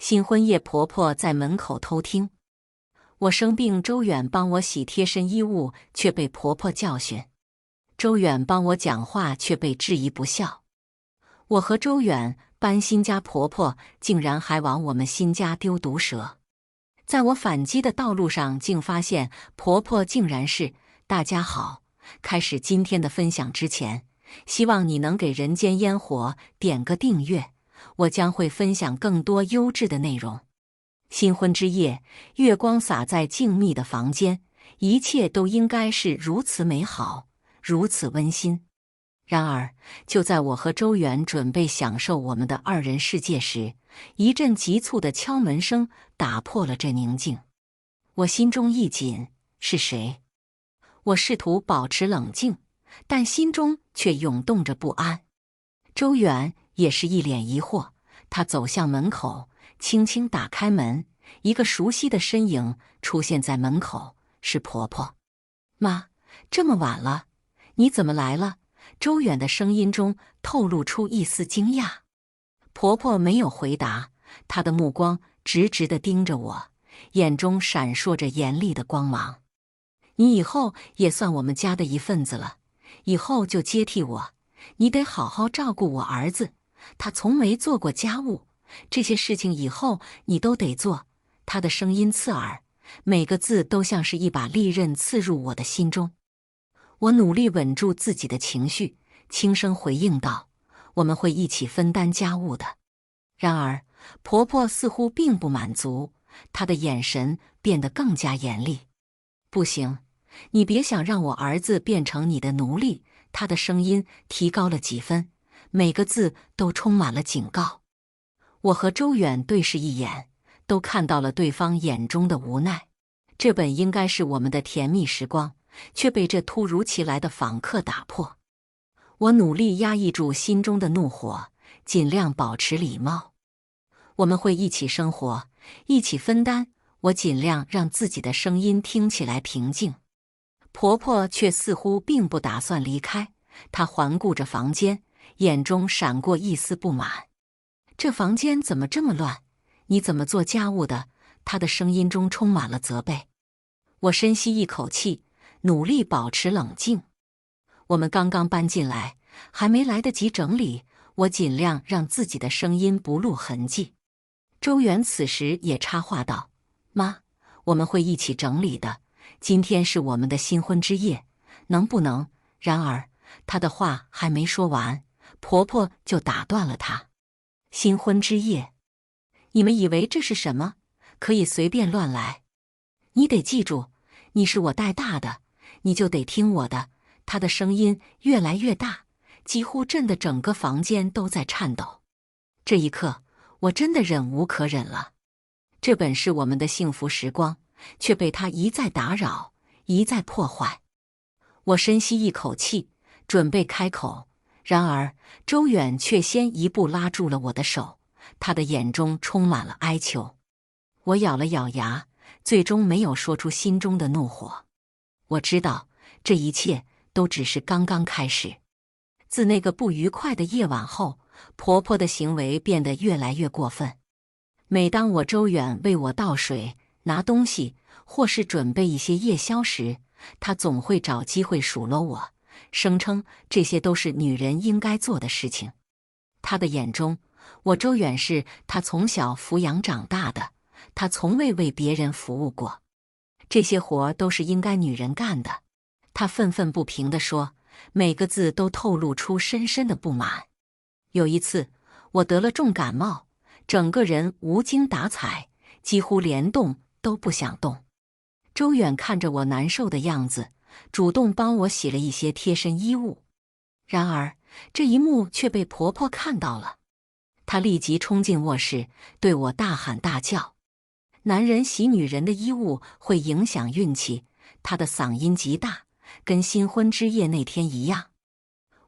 新婚夜婆婆在门口偷听。我生病，周远帮我洗贴身衣物，却被婆婆教训。周远帮我讲话，却被质疑不孝。我和周远搬新家，婆婆竟然还往我们新家丢毒蛇。在我反击的道路上，竟发现婆婆竟然是大家好。开始今天的分享之前，希望你能给人间烟火点个订阅，我将会分享更多优质的内容。新婚之夜，月光洒在静谧的房间，一切都应该是如此美好，如此温馨。然而，就在我和周远准备享受我们的二人世界时，一阵急促的敲门声打破了这宁静。我心中一紧，是谁？我试图保持冷静，但心中却涌动着不安。周远也是一脸疑惑，他走向门口，轻轻打开门，一个熟悉的身影出现在门口，是婆婆。妈，这么晚了，你怎么来了？周远的声音中透露出一丝惊讶。婆婆没有回答，她的目光直直地盯着我，眼中闪烁着严厉的光芒。你以后也算我们家的一份子了，以后就接替我，你得好好照顾我儿子，他从没做过家务，这些事情以后你都得做。她的声音刺耳，每个字都像是一把利刃刺入我的心中。我努力稳住自己的情绪，轻声回应道：我们会一起分担家务的。然而，婆婆似乎并不满足，她的眼神变得更加严厉。不行，你别想让我儿子变成你的奴隶。她的声音提高了几分，每个字都充满了警告。我和周远对视一眼，都看到了对方眼中的无奈。这本应该是我们的甜蜜时光，却被这突如其来的访客打破。我努力压抑住心中的怒火，尽量保持礼貌。我们会一起生活，一起分担。我尽量让自己的声音听起来平静。婆婆却似乎并不打算离开，她环顾着房间，眼中闪过一丝不满。这房间怎么这么乱？你怎么做家务的？她的声音中充满了责备。我深吸一口气，努力保持冷静。我们刚刚搬进来，还没来得及整理，我尽量让自己的声音不露痕迹。周远此时也插话道：妈，我们会一起整理的，今天是我们的新婚之夜，能不能……然而，她的话还没说完，婆婆就打断了她。新婚之夜？你们以为这是什么？可以随便乱来？你得记住，你是我带大的，你就得听我的。她的声音越来越大，几乎震得整个房间都在颤抖。这一刻，我真的忍无可忍了。这本是我们的幸福时光，却被她一再打扰，一再破坏。我深吸一口气，准备开口，然而周远却先一步拉住了我的手，他的眼中充满了哀求。我咬了咬牙，最终没有说出心中的怒火。我知道，这一切都只是刚刚开始。自那个不愉快的夜晚后，婆婆的行为变得越来越过分。每当我周远为我倒水、拿东西，或是准备一些夜宵时，她总会找机会数落我，声称这些都是女人应该做的事情。她的眼中，我周远是她从小抚养长大的，她从未为别人服务过，这些活都是应该女人干的。她愤愤不平地说，每个字都透露出深深的不满。有一次，我得了重感冒，整个人无精打采，几乎连动都不想动。周远看着我难受的样子，主动帮我洗了一些贴身衣物。然而，这一幕却被婆婆看到了。她立即冲进卧室，对我大喊大叫：男人洗女人的衣物会影响运气。她的嗓音极大，跟新婚之夜那天一样。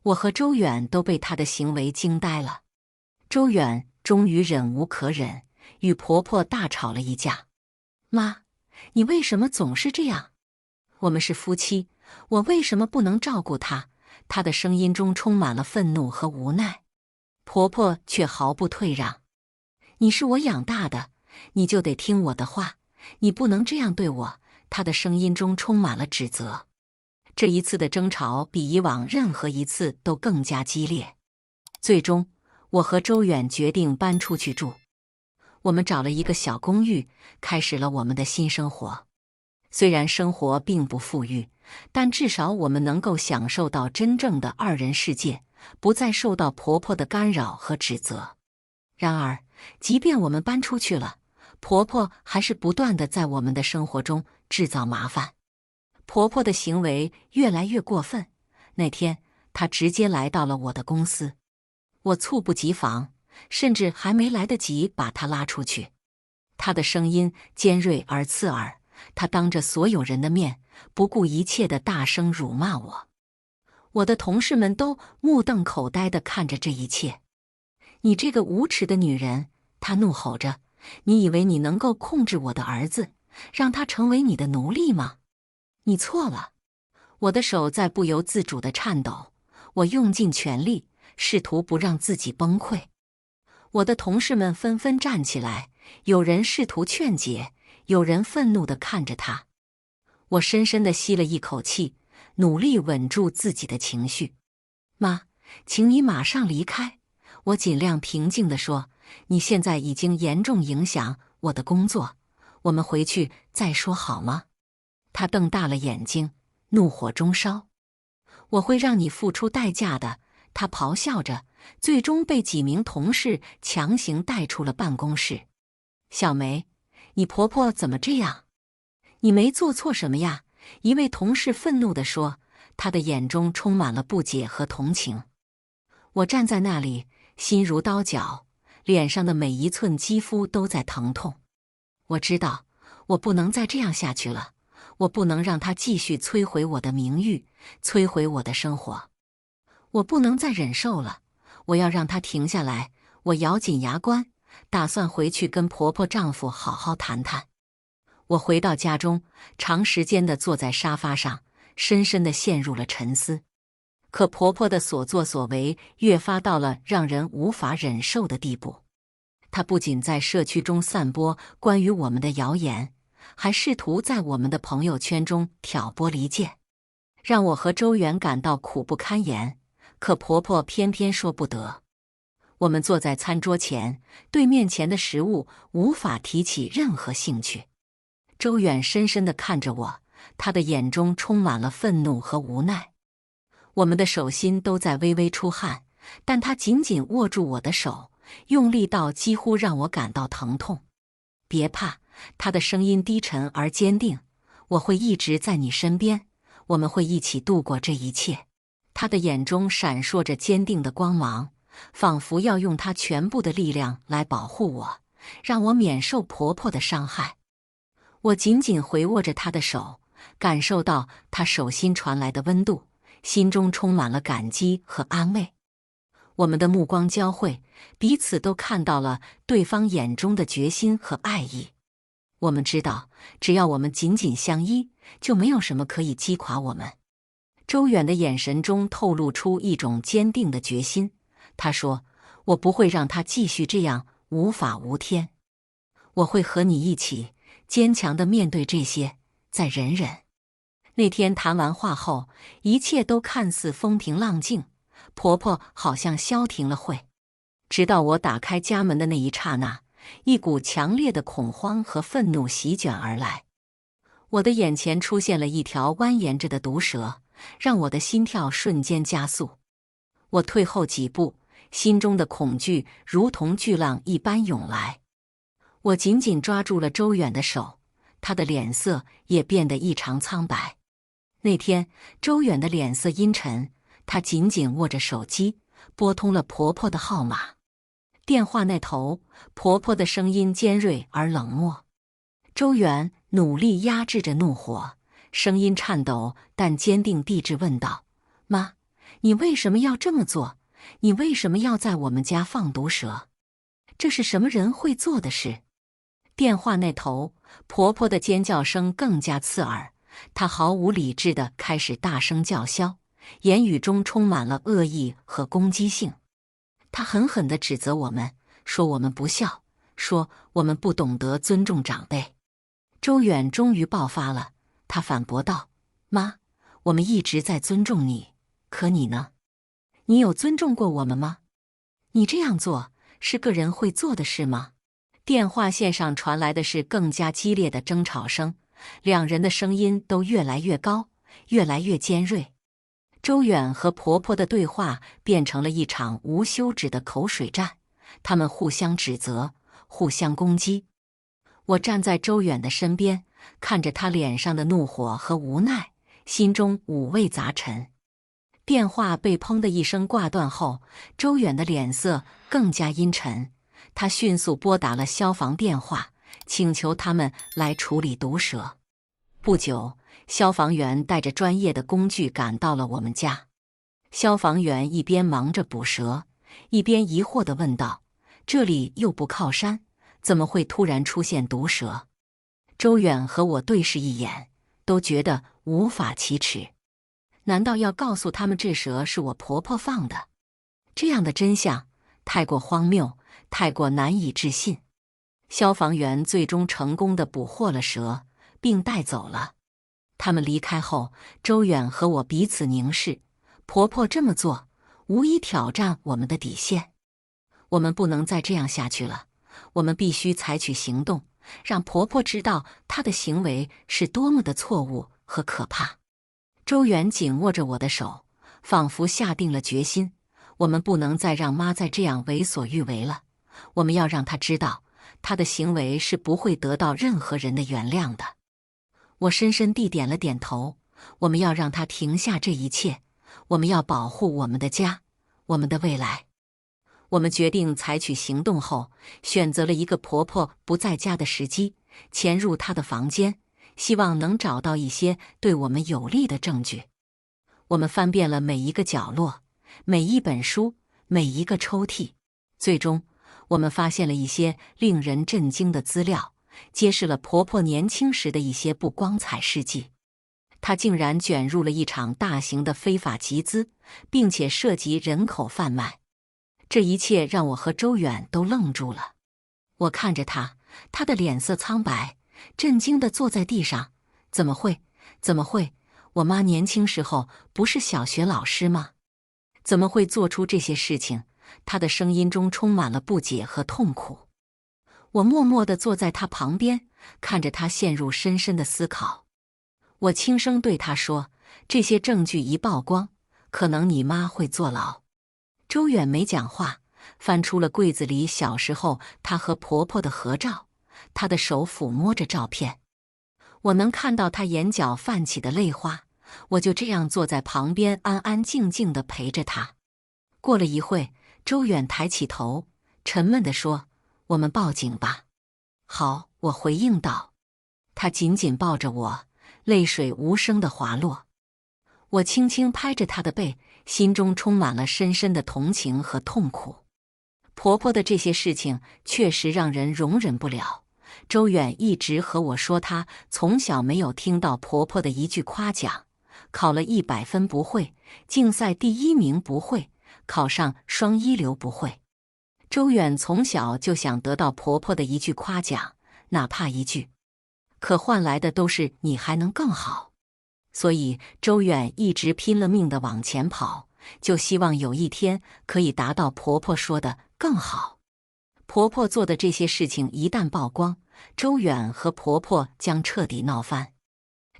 我和周远都被她的行为惊呆了。周远终于忍无可忍，与婆婆大吵了一架。妈，你为什么总是这样？我们是夫妻，我为什么不能照顾她？她的声音中充满了愤怒和无奈。婆婆却毫不退让。你是我养大的，你就得听我的话，你不能这样对我。她的声音中充满了指责。这一次的争吵比以往任何一次都更加激烈。最终，我和周远决定搬出去住。我们找了一个小公寓，开始了我们的新生活。虽然生活并不富裕，但至少我们能够享受到真正的二人世界，不再受到婆婆的干扰和指责。然而，即便我们搬出去了，婆婆还是不断地在我们的生活中制造麻烦。婆婆的行为越来越过分。那天，她直接来到了我的公司，我猝不及防，甚至还没来得及把她拉出去。她的声音尖锐而刺耳，她当着所有人的面，不顾一切地大声辱骂我。我的同事们都目瞪口呆地看着这一切。你这个无耻的女人！她怒吼着，你以为你能够控制我的儿子，让他成为你的奴隶吗？你错了。我的手在不由自主地颤抖，我用尽全力，试图不让自己崩溃。我的同事们纷纷站起来，有人试图劝解，有人愤怒地看着他。我深深地吸了一口气，努力稳住自己的情绪。妈，请你马上离开。我尽量平静地说，你现在已经严重影响我的工作，我们回去再说好吗？他瞪大了眼睛，怒火中烧。我会让你付出代价的，他咆哮着，最终被几名同事强行带出了办公室。小梅，你婆婆怎么这样？你没做错什么呀？一位同事愤怒地说，他的眼中充满了不解和同情。我站在那里，心如刀绞，脸上的每一寸肌肤都在疼痛。我知道，我不能再这样下去了，我不能让他继续摧毁我的名誉，摧毁我的生活。我不能再忍受了，我要让他停下来。我咬紧牙关，打算回去跟婆婆丈夫好好谈谈。我回到家中，长时间地坐在沙发上，深深地陷入了沉思。可婆婆的所作所为越发到了让人无法忍受的地步。她不仅在社区中散播关于我们的谣言，还试图在我们的朋友圈中挑拨离间，让我和周远感到苦不堪言。可婆婆偏偏说不得。我们坐在餐桌前，对面前的食物无法提起任何兴趣。周远深深地看着我，他的眼中充满了愤怒和无奈。我们的手心都在微微出汗，但他紧紧握住我的手，用力到几乎让我感到疼痛。别怕，他的声音低沉而坚定，我会一直在你身边，我们会一起度过这一切。他的眼中闪烁着坚定的光芒，仿佛要用他全部的力量来保护我，让我免受婆婆的伤害。我紧紧回握着他的手，感受到他手心传来的温度，心中充满了感激和安慰。我们的目光交汇，彼此都看到了对方眼中的决心和爱意。我们知道，只要我们紧紧相依，就没有什么可以击垮我们。周远的眼神中透露出一种坚定的决心。他说，我不会让他继续这样无法无天。我会和你一起坚强地面对这些，再忍忍。那天谈完话后，一切都看似风平浪静，婆婆好像消停了会。直到我打开家门的那一刹那，一股强烈的恐慌和愤怒席卷而来。我的眼前出现了一条蜿蜒着的毒蛇，让我的心跳瞬间加速。我退后几步，心中的恐惧如同巨浪一般涌来。我紧紧抓住了周远的手，他的脸色也变得异常苍白。那天，周远的脸色阴沉，他紧紧握着手机，拨通了婆婆的号码。电话那头，婆婆的声音尖锐而冷漠。周远努力压制着怒火，声音颤抖但坚定地质问道：“妈，你为什么要这么做？你为什么要在我们家放毒蛇？这是什么人会做的事？”电话那头，婆婆的尖叫声更加刺耳，她毫无理智地开始大声叫嚣，言语中充满了恶意和攻击性。她狠狠地指责我们，说我们不孝，说我们不懂得尊重长辈。周远终于爆发了，他反驳道：“妈，我们一直在尊重你，可你呢？你有尊重过我们吗？你这样做是个人会做的事吗？”电话线上传来的是更加激烈的争吵声，两人的声音都越来越高，越来越尖锐。周远和婆婆的对话变成了一场无休止的口水战，他们互相指责，互相攻击。我站在周远的身边，看着他脸上的怒火和无奈，心中五味杂陈。电话被砰的一声挂断后，周远的脸色更加阴沉，他迅速拨打了消防电话，请求他们来处理毒蛇。不久，消防员带着专业的工具赶到了我们家。消防员一边忙着捕蛇，一边疑惑地问道：“这里又不靠山，怎么会突然出现毒蛇？”周远和我对视一眼，都觉得无法启齿。难道要告诉他们这蛇是我婆婆放的？这样的真相太过荒谬，太过难以置信。消防员最终成功地捕获了蛇，并带走了。他们离开后，周远和我彼此凝视。婆婆这么做，无疑挑战我们的底线。我们不能再这样下去了，我们必须采取行动，让婆婆知道她的行为是多么的错误和可怕。周远紧握着我的手，仿佛下定了决心。我们不能再让妈再这样为所欲为了，我们要让她知道，她的行为是不会得到任何人的原谅的。我深深地点了点头，我们要让她停下这一切，我们要保护我们的家，我们的未来。我们决定采取行动后，选择了一个婆婆不在家的时机，潜入她的房间，希望能找到一些对我们有利的证据。我们翻遍了每一个角落，每一本书，每一个抽屉，最终我们发现了一些令人震惊的资料，揭示了婆婆年轻时的一些不光彩事迹。她竟然卷入了一场大型的非法集资，并且涉及人口贩卖。这一切让我和周远都愣住了。我看着她，她的脸色苍白，震惊地坐在地上。怎么会？怎么会？我妈年轻时候不是小学老师吗？怎么会做出这些事情？她的声音中充满了不解和痛苦。我默默地坐在她旁边，看着她陷入深深的思考。我轻声对她说：“这些证据一曝光，可能你妈会坐牢。”周远没讲话，翻出了柜子里小时候她和婆婆的合照，她的手抚摸着照片。我能看到她眼角泛起的泪花，我就这样坐在旁边安安静静地陪着她。过了一会，周远抬起头，沉闷地说：“我们报警吧。”“好。”我回应道。他紧紧抱着我，泪水无声地滑落。我轻轻拍着她的背，心中充满了深深的同情和痛苦。婆婆的这些事情确实让人容忍不了。周远一直和我说，她从小没有听到婆婆的一句夸奖，考了100分不会，竞赛第1名不会，考上双一流不会。周远从小就想得到婆婆的一句夸奖，哪怕一句，可换来的都是你还能更好。所以周远一直拼了命地往前跑，就希望有一天可以达到婆婆说的更好。婆婆做的这些事情一旦曝光，周远和婆婆将彻底闹翻。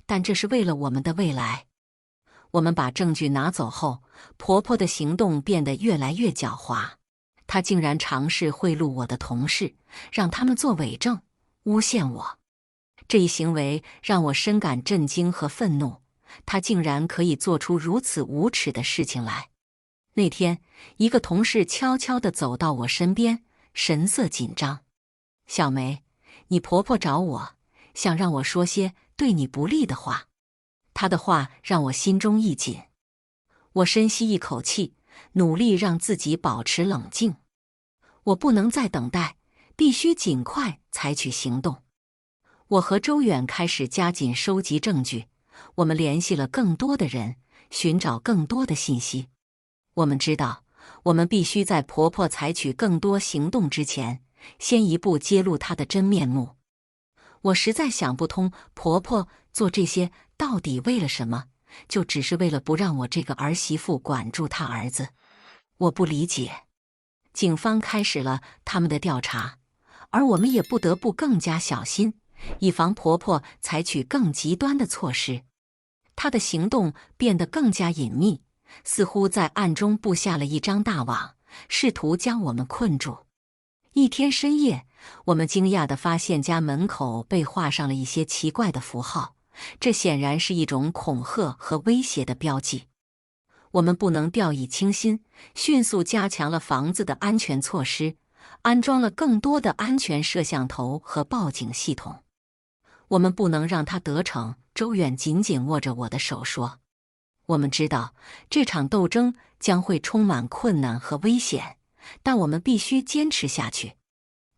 但这是为了我们的未来。我们把证据拿走后，婆婆的行动变得越来越狡猾。她竟然尝试贿赂我的同事，让他们做伪证，诬陷我。这一行为让我深感震惊和愤怒。她竟然可以做出如此无耻的事情来。那天，一个同事悄悄地走到我身边，神色紧张。“小梅，你婆婆找我，想让我说些对你不利的话。”她的话让我心中一紧。我深吸一口气，努力让自己保持冷静。我不能再等待，必须尽快采取行动。我和周远开始加紧收集证据，我们联系了更多的人，寻找更多的信息。我们知道，我们必须在婆婆采取更多行动之前，先一步揭露她的真面目。我实在想不通，婆婆做这些到底为了什么？就只是为了不让我这个儿媳妇管住她儿子？我不理解。警方开始了他们的调查，而我们也不得不更加小心，以防婆婆采取更极端的措施。她的行动变得更加隐秘，似乎在暗中布下了一张大网，试图将我们困住。一天深夜，我们惊讶地发现家门口被画上了一些奇怪的符号，这显然是一种恐吓和威胁的标记。我们不能掉以轻心，迅速加强了房子的安全措施，安装了更多的安全摄像头和报警系统。我们不能让他得逞。周远紧紧握着我的手说：“我们知道这场斗争将会充满困难和危险，但我们必须坚持下去。”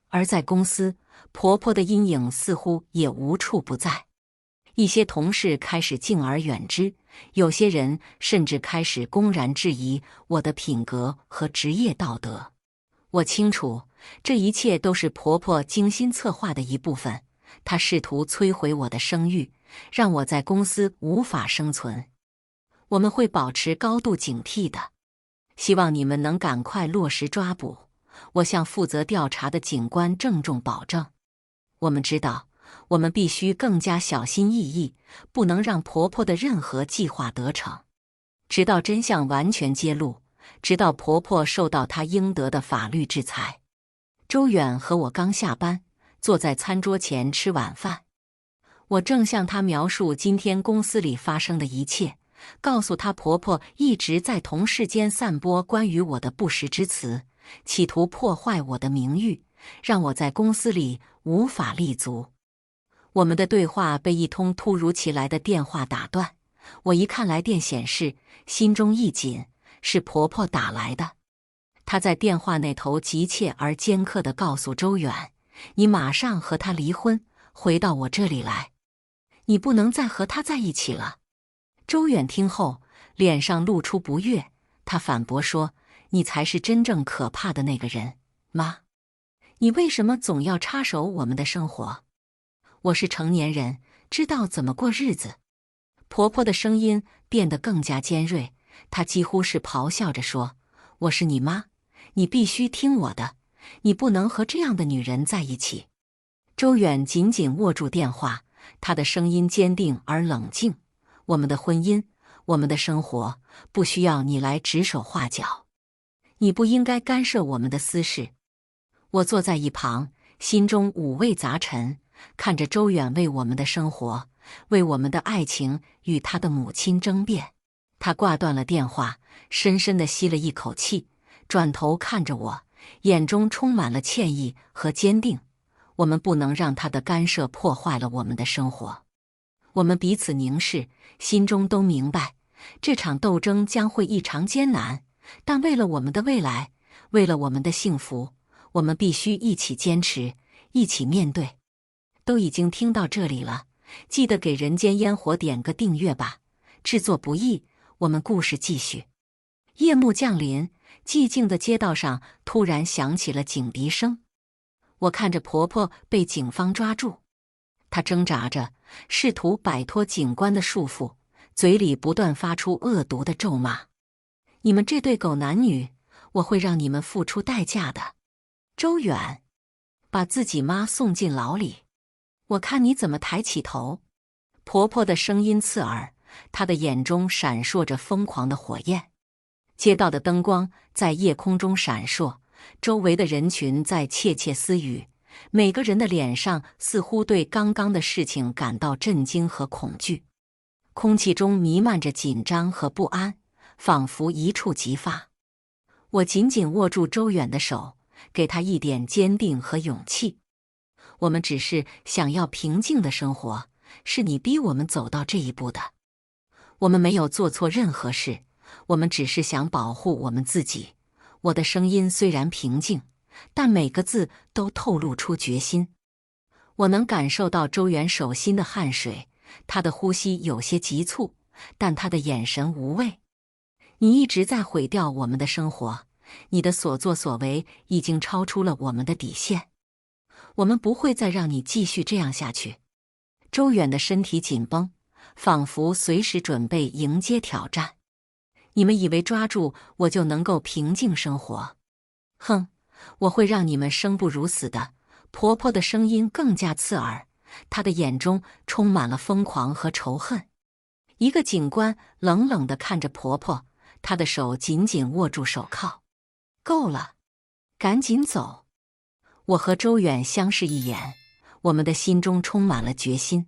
而在公司，婆婆的阴影似乎也无处不在。一些同事开始敬而远之，有些人甚至开始公然质疑我的品格和职业道德。我清楚，这一切都是婆婆精心策划的一部分。她试图摧毁我的声誉，让我在公司无法生存。我们会保持高度警惕的，希望你们能赶快落实抓捕。我向负责调查的警官郑重保证。我们知道，我们必须更加小心翼翼，不能让婆婆的任何计划得逞。直到真相完全揭露，直到婆婆受到她应得的法律制裁。周远和我刚下班，坐在餐桌前吃晚饭。我正向她描述今天公司里发生的一切，告诉她婆婆一直在同事间散播关于我的不实之词，企图破坏我的名誉，让我在公司里无法立足。我们的对话被一通突如其来的电话打断。我一看来电显示，心中一紧，是婆婆打来的。她在电话那头急切而尖刻地告诉周远：“你马上和他离婚，回到我这里来。你不能再和他在一起了。”周远听后，脸上露出不悦，他反驳说：“你才是真正可怕的那个人，妈！你为什么总要插手我们的生活？我是成年人，知道怎么过日子。”婆婆的声音变得更加尖锐，她几乎是咆哮着说：“我是你妈，你必须听我的，你不能和这样的女人在一起。”周远紧紧握住电话，他的声音坚定而冷静：“我们的婚姻，我们的生活，不需要你来指手画脚。你不应该干涉我们的私事。”我坐在一旁，心中五味杂陈，看着周远为我们的生活，为我们的爱情与他的母亲争辩。他挂断了电话，深深地吸了一口气，转头看着我，眼中充满了歉意和坚定。我们不能让他的干涉破坏了我们的生活。我们彼此凝视，心中都明白，这场斗争将会异常艰难，但为了我们的未来，为了我们的幸福，我们必须一起坚持，一起面对。都已经听到这里了，记得给人间烟火点个订阅吧，制作不易，我们故事继续。夜幕降临，寂静的街道上突然响起了警笛声。我看着婆婆被警方抓住，她挣扎着，试图摆脱警官的束缚，嘴里不断发出恶毒的咒骂：“你们这对狗男女，我会让你们付出代价的。”周远，把自己妈送进牢里，我看你怎么抬起头。婆婆的声音刺耳，她的眼中闪烁着疯狂的火焰。街道的灯光在夜空中闪烁，周围的人群在窃窃私语，每个人的脸上似乎对刚刚的事情感到震惊和恐惧。空气中弥漫着紧张和不安，仿佛一触即发。我紧紧握住周远的手，给他一点坚定和勇气。我们只是想要平静的生活，是你逼我们走到这一步的。我们没有做错任何事，我们只是想保护我们自己。我的声音虽然平静，但每个字都透露出决心。我能感受到周远手心的汗水，他的呼吸有些急促，但他的眼神无畏。你一直在毁掉我们的生活，你的所作所为已经超出了我们的底线。我们不会再让你继续这样下去。周远的身体紧绷，仿佛随时准备迎接挑战。你们以为抓住我就能够平静生活？哼，我会让你们生不如死的。婆婆的声音更加刺耳，她的眼中充满了疯狂和仇恨。一个警官冷冷地看着婆婆，她的手紧紧握住手铐。够了，赶紧走。我和周远相视一眼，我们的心中充满了决心。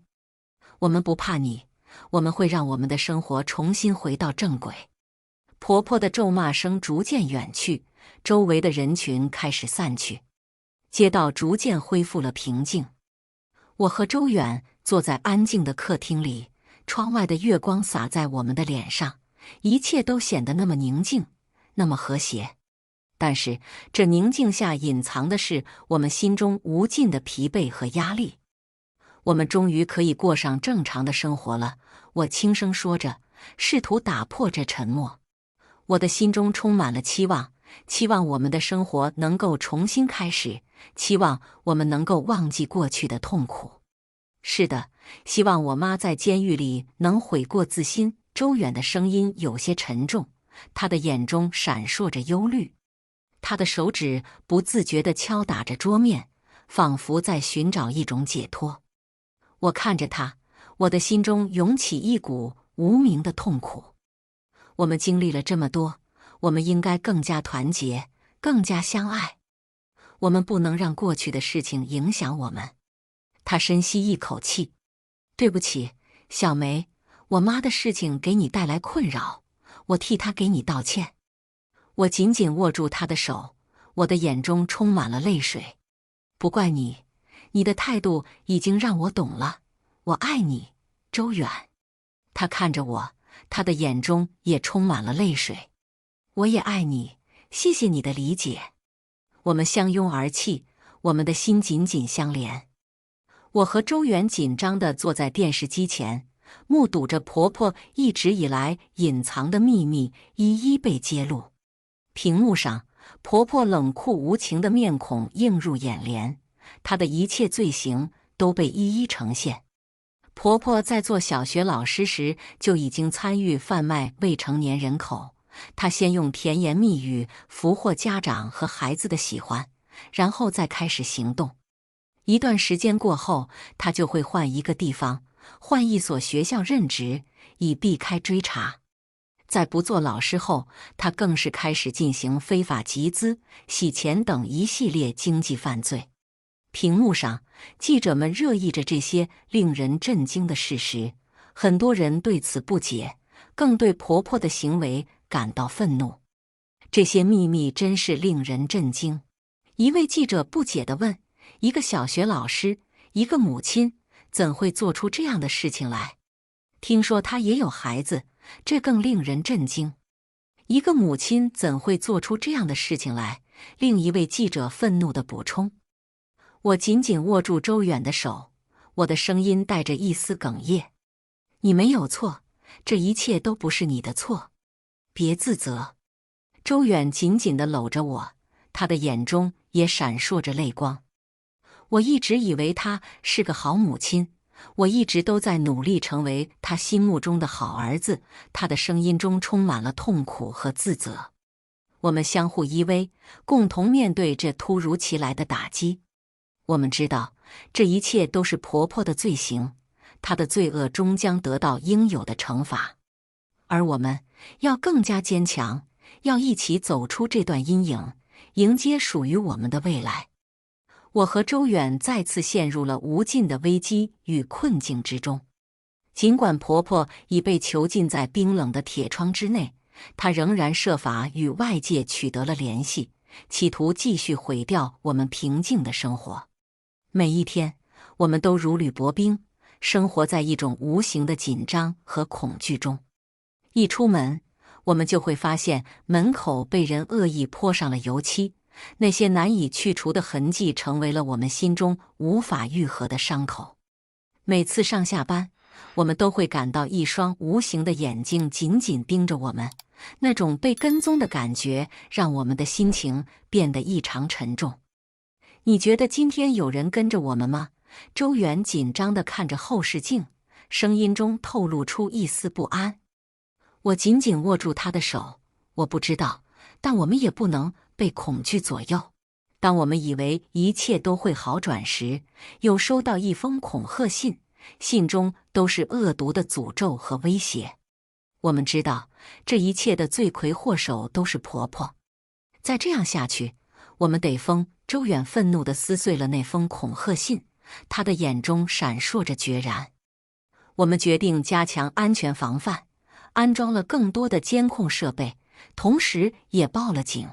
我们不怕你，我们会让我们的生活重新回到正轨。婆婆的咒骂声逐渐远去，周围的人群开始散去，街道逐渐恢复了平静。我和周远坐在安静的客厅里，窗外的月光洒在我们的脸上，一切都显得那么宁静，那么和谐。但是这宁静下隐藏的是我们心中无尽的疲惫和压力。我们终于可以过上正常的生活了，我轻声说着，试图打破这沉默。我的心中充满了期望，期望我们的生活能够重新开始，期望我们能够忘记过去的痛苦。是的，希望我妈在监狱里能悔过自新。周远的声音有些沉重，他的眼中闪烁着忧虑。他的手指不自觉地敲打着桌面，仿佛在寻找一种解脱。我看着他，我的心中涌起一股无名的痛苦。我们经历了这么多，我们应该更加团结，更加相爱。我们不能让过去的事情影响我们。他深吸一口气，对不起，小梅，我妈的事情给你带来困扰，我替她给你道歉。我紧紧握住她的手，我的眼中充满了泪水。不怪你，你的态度已经让我懂了，我爱你，周远。他看着我，他的眼中也充满了泪水。我也爱你，谢谢你的理解。我们相拥而泣，我们的心紧紧相连。我和周远紧张地坐在电视机前，目睹着婆婆一直以来隐藏的秘密一一被揭露。屏幕上，婆婆冷酷无情的面孔映入眼帘，她的一切罪行都被一一呈现。婆婆在做小学老师时就已经参与贩卖未成年人口，她先用甜言蜜语俘获家长和孩子的喜欢，然后再开始行动。一段时间过后，她就会换一个地方，换一所学校任职，以避开追查。在不做老师后，她更是开始进行非法集资、洗钱等一系列经济犯罪。屏幕上，记者们热议着这些令人震惊的事实，很多人对此不解，更对婆婆的行为感到愤怒。这些秘密真是令人震惊。一位记者不解地问：一个小学老师，一个母亲，怎会做出这样的事情来？听说她也有孩子，这更令人震惊。一个母亲怎会做出这样的事情来？另一位记者愤怒地补充。我紧紧握住周远的手，我的声音带着一丝哽咽。你没有错，这一切都不是你的错，别自责。周远紧紧地搂着我，他的眼中也闪烁着泪光。我一直以为他是个好母亲，我一直都在努力成为他心目中的好儿子。他的声音中充满了痛苦和自责。我们相互依偎，共同面对这突如其来的打击。我们知道，这一切都是婆婆的罪行，她的罪恶终将得到应有的惩罚。而我们要更加坚强，要一起走出这段阴影，迎接属于我们的未来。我和周远再次陷入了无尽的危机与困境之中。尽管婆婆已被囚禁在冰冷的铁窗之内，她仍然设法与外界取得了联系，企图继续毁掉我们平静的生活。每一天，我们都如履薄冰，生活在一种无形的紧张和恐惧中。一出门，我们就会发现门口被人恶意泼上了油漆，那些难以去除的痕迹成为了我们心中无法愈合的伤口。每次上下班，我们都会感到一双无形的眼睛紧紧盯着我们，那种被跟踪的感觉让我们的心情变得异常沉重。你觉得今天有人跟着我们吗？周远紧张地看着后视镜，声音中透露出一丝不安。我紧紧握住他的手，我不知道，但我们也不能被恐惧左右。当我们以为一切都会好转时，又收到一封恐吓信，信中都是恶毒的诅咒和威胁。我们知道，这一切的罪魁祸首都是婆婆。再这样下去，我们得疯！周远愤怒地撕碎了那封恐吓信，他的眼中闪烁着决然。我们决定加强安全防范，安装了更多的监控设备，同时也报了警。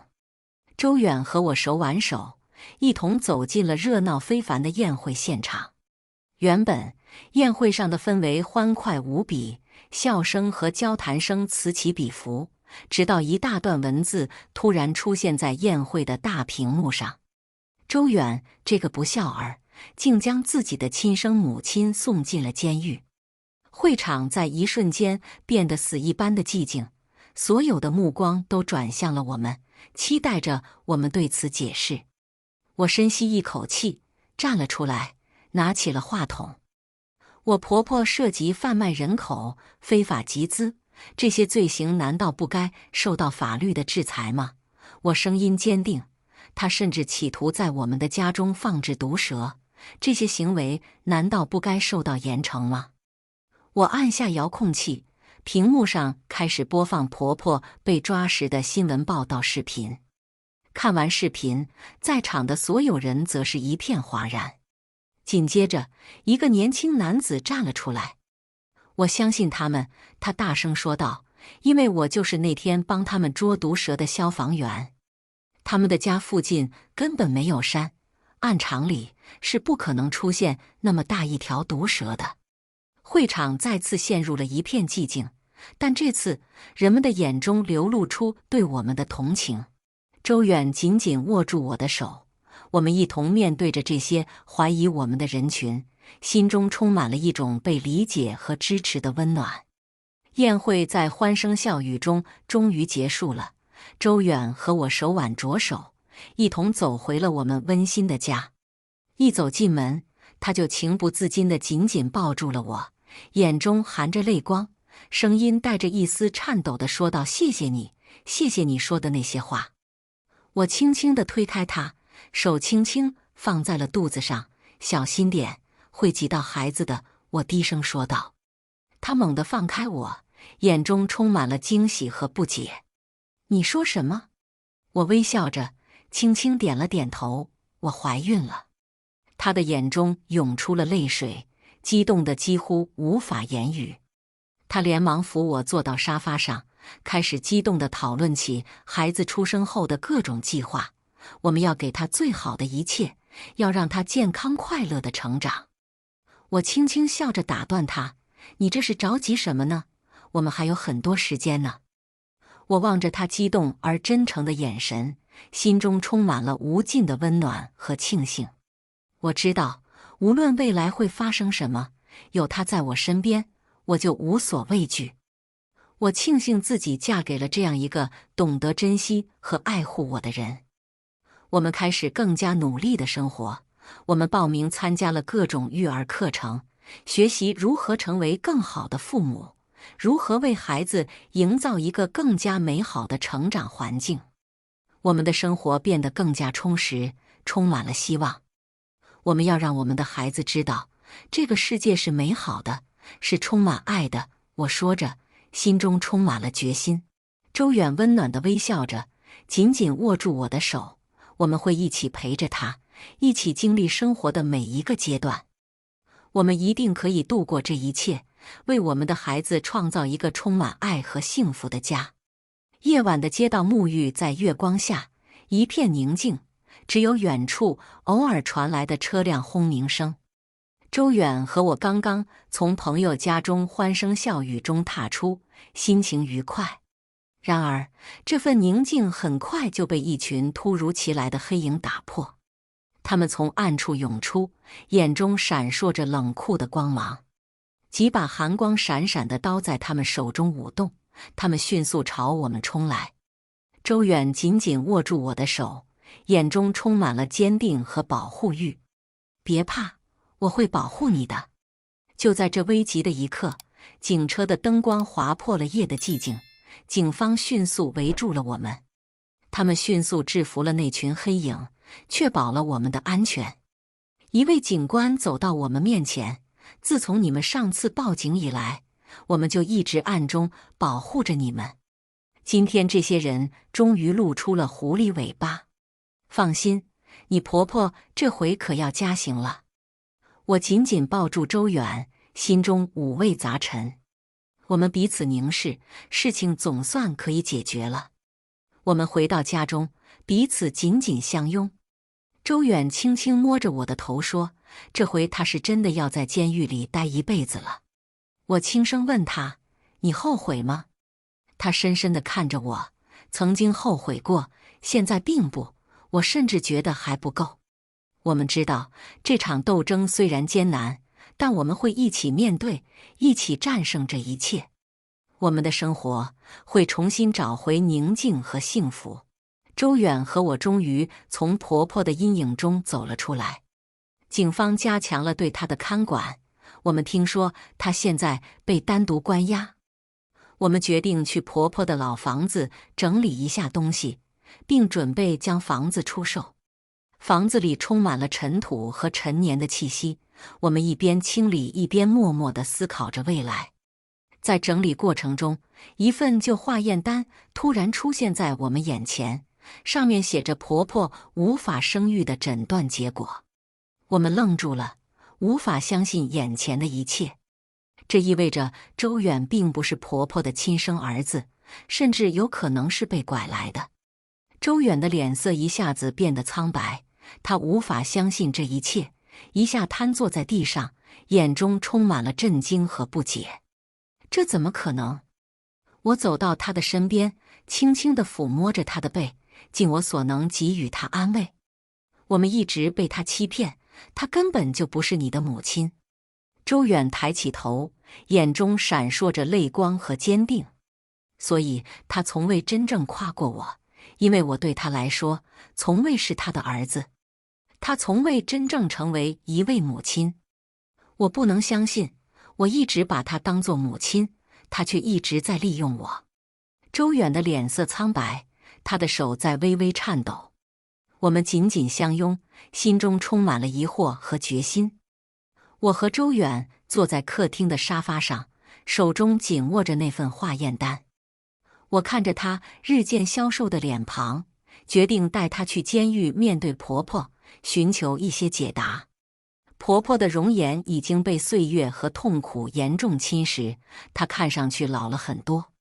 周远和我手挽手，一同走进了热闹非凡的宴会现场。原本宴会上的氛围欢快无比，笑声和交谈声此起彼伏，直到一大段文字突然出现在宴会的大屏幕上。周远这个不孝儿，竟将自己的亲生母亲送进了监狱。会场在一瞬间变得死一般的寂静，所有的目光都转向了我们，期待着我们对此解释。我深吸一口气，站了出来，拿起了话筒。我婆婆涉及贩卖人口、非法集资，这些罪行难道不该受到法律的制裁吗？我声音坚定。她甚至企图在我们的家中放置毒蛇，这些行为难道不该受到严惩吗？我按下遥控器，屏幕上开始播放婆婆被抓时的新闻报道视频。看完视频，在场的所有人则是一片哗然。紧接着，一个年轻男子站了出来。我相信他们，他大声说道，因为我就是那天帮他们捉毒蛇的消防员。他们的家附近根本没有山，按常理是不可能出现那么大一条毒蛇的。会场再次陷入了一片寂静，但这次人们的眼中流露出对我们的同情。周远紧紧握住我的手，我们一同面对着这些怀疑我们的人群，心中充满了一种被理解和支持的温暖。宴会在欢声笑语中终于结束了。周远和我手挽着手，一同走回了我们温馨的家。一走进门，他就情不自禁地紧紧抱住了我，眼中含着泪光，声音带着一丝颤抖地说道：“谢谢你，谢谢你说的那些话。”我轻轻地推开他，手轻轻放在了肚子上，“小心点，会挤到孩子的。”我低声说道。他猛地放开我，眼中充满了惊喜和不解。你说什么？我微笑着，轻轻点了点头。我怀孕了。他的眼中涌出了泪水，激动得几乎无法言语。他连忙扶我坐到沙发上，开始激动地讨论起孩子出生后的各种计划。我们要给他最好的一切，要让他健康快乐地成长。我轻轻笑着打断他：“你这是着急什么呢？我们还有很多时间呢。”我望着他激动而真诚的眼神，心中充满了无尽的温暖和庆幸。我知道，无论未来会发生什么，有他在我身边，我就无所畏惧。我庆幸自己嫁给了这样一个懂得珍惜和爱护我的人。我们开始更加努力的生活，我们报名参加了各种育儿课程，学习如何成为更好的父母，如何为孩子营造一个更加美好的成长环境。我们的生活变得更加充实，充满了希望。我们要让我们的孩子知道，这个世界是美好的，是充满爱的。我说着，心中充满了决心。周远温暖地微笑着，紧紧握住我的手。我们会一起陪着他，一起经历生活的每一个阶段。我们一定可以度过这一切，为我们的孩子创造一个充满爱和幸福的家。夜晚的街道沐浴在月光下，一片宁静，只有远处偶尔传来的车辆轰鸣声。周远和我刚刚从朋友家中欢声笑语中踏出，心情愉快。然而，这份宁静很快就被一群突如其来的黑影打破。他们从暗处涌出，眼中闪烁着冷酷的光芒。几把寒光闪闪的刀在他们手中舞动，他们迅速朝我们冲来。周远紧紧握住我的手，眼中充满了坚定和保护欲。别怕，我会保护你的。就在这危急的一刻，警车的灯光划破了夜的寂静，警方迅速围住了我们。他们迅速制服了那群黑影，确保了我们的安全。一位警官走到我们面前，自从你们上次报警以来，我们就一直暗中保护着你们。今天这些人终于露出了狐狸尾巴。放心，你婆婆这回可要加刑了。我紧紧抱住周远，心中五味杂陈。我们彼此凝视，事情总算可以解决了。我们回到家中，彼此紧紧相拥。周远轻轻摸着我的头说：“这回他是真的要在监狱里待一辈子了。”我轻声问他：“你后悔吗？”他深深地看着我：“曾经后悔过，现在并不，我甚至觉得还不够。”我们知道，这场斗争虽然艰难，但我们会一起面对，一起战胜这一切。我们的生活会重新找回宁静和幸福。周远和我终于从婆婆的阴影中走了出来。警方加强了对她的看管，我们听说她现在被单独关押。我们决定去婆婆的老房子整理一下东西，并准备将房子出售。房子里充满了尘土和陈年的气息，我们一边清理一边默默地思考着未来。在整理过程中，一份旧化验单突然出现在我们眼前，上面写着婆婆无法生育的诊断结果。我们愣住了，无法相信眼前的一切。这意味着周远并不是婆婆的亲生儿子，甚至有可能是被拐来的。周远的脸色一下子变得苍白，他无法相信这一切，一下瘫坐在地上，眼中充满了震惊和不解。这怎么可能？我走到他的身边，轻轻地抚摸着他的背，尽我所能给予他安慰。我们一直被他欺骗，她根本就不是你的母亲。周远抬起头，眼中闪烁着泪光和坚定。所以他从未真正夸过我，因为我对他来说，从未是他的儿子。他从未真正成为一位母亲。我不能相信，我一直把她当作母亲，她却一直在利用我。周远的脸色苍白，他的手在微微颤抖。我们紧紧相拥，心中充满了疑惑和决心。我和周远坐在客厅的沙发上，手中紧握着那份化验单。我看着她日渐消瘦的脸庞，决定带她去监狱面对婆婆，寻求一些解答。婆婆的容颜已经被岁月和痛苦严重侵蚀，她看上去老了很多。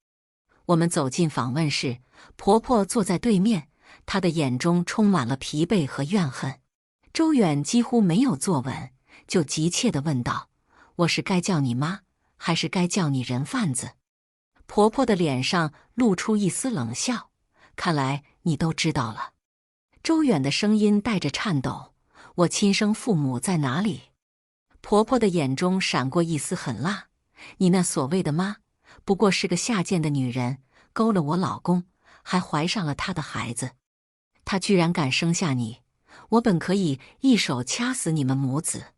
我们走进访问室，婆婆坐在对面，她的眼中充满了疲惫和怨恨。周远几乎没有坐稳，就急切地问道：“我是该叫你妈，还是该叫你人贩子？”婆婆的脸上露出一丝冷笑：“看来你都知道了。”周远的声音带着颤抖：“我亲生父母在哪里？”婆婆的眼中闪过一丝狠辣：“你那所谓的妈，不过是个下贱的女人，勾了我老公，还怀上了他的孩子。她居然敢生下你，我本可以一手掐死你们母子，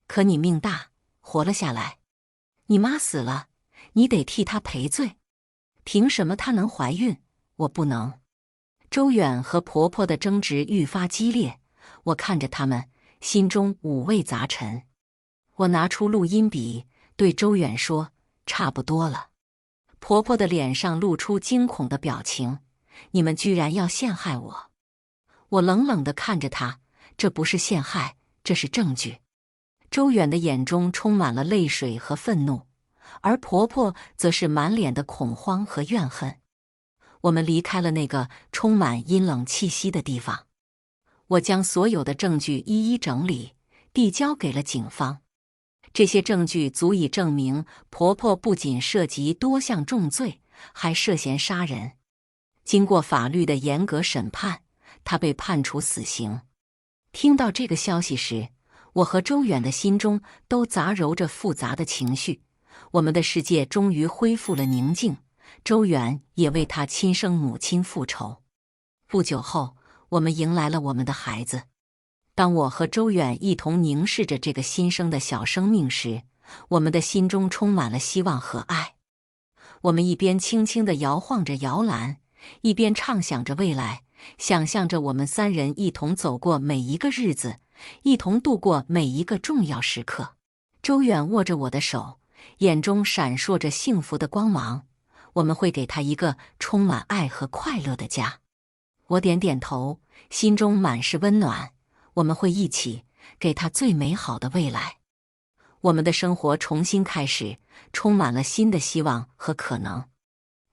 可你命大，活了下来。你妈死了，你得替她赔罪。凭什么她能怀孕，我不能？”周远和婆婆的争执愈发激烈，我看着他们，心中五味杂陈。我拿出录音笔，对周远说：“差不多了。”婆婆的脸上露出惊恐的表情：“你们居然要陷害我！”我冷冷地看着她：“这不是陷害，这是证据。”周远的眼中充满了泪水和愤怒，而婆婆则是满脸的恐慌和怨恨。我们离开了那个充满阴冷气息的地方。我将所有的证据一一整理，递交给了警方。这些证据足以证明婆婆不仅涉及多项重罪，还涉嫌杀人。经过法律的严格审判，她被判处死刑。听到这个消息时，我和周远的心中都杂糅着复杂的情绪。我们的世界终于恢复了宁静，周远也为他亲生母亲复仇。不久后，我们迎来了我们的孩子。当我和周远一同凝视着这个新生的小生命时，我们的心中充满了希望和爱。我们一边轻轻地摇晃着摇篮，一边畅想着未来，想象着我们三人一同走过每一个日子，一同度过每一个重要时刻。周远握着我的手，眼中闪烁着幸福的光芒。我们会给他一个充满爱和快乐的家。我点点头，心中满是温暖。我们会一起给他最美好的未来。我们的生活重新开始，充满了新的希望和可能。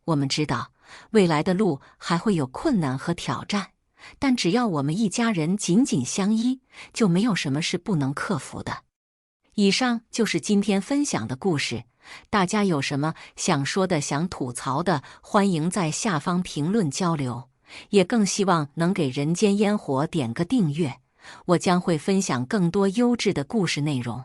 我们知道，未来的路还会有困难和挑战，但只要我们一家人紧紧相依，就没有什么是不能克服的。以上就是今天分享的故事，大家有什么想说的、想吐槽的，欢迎在下方评论交流。也更希望能给人间烟火点个订阅，我将会分享更多优质的故事内容。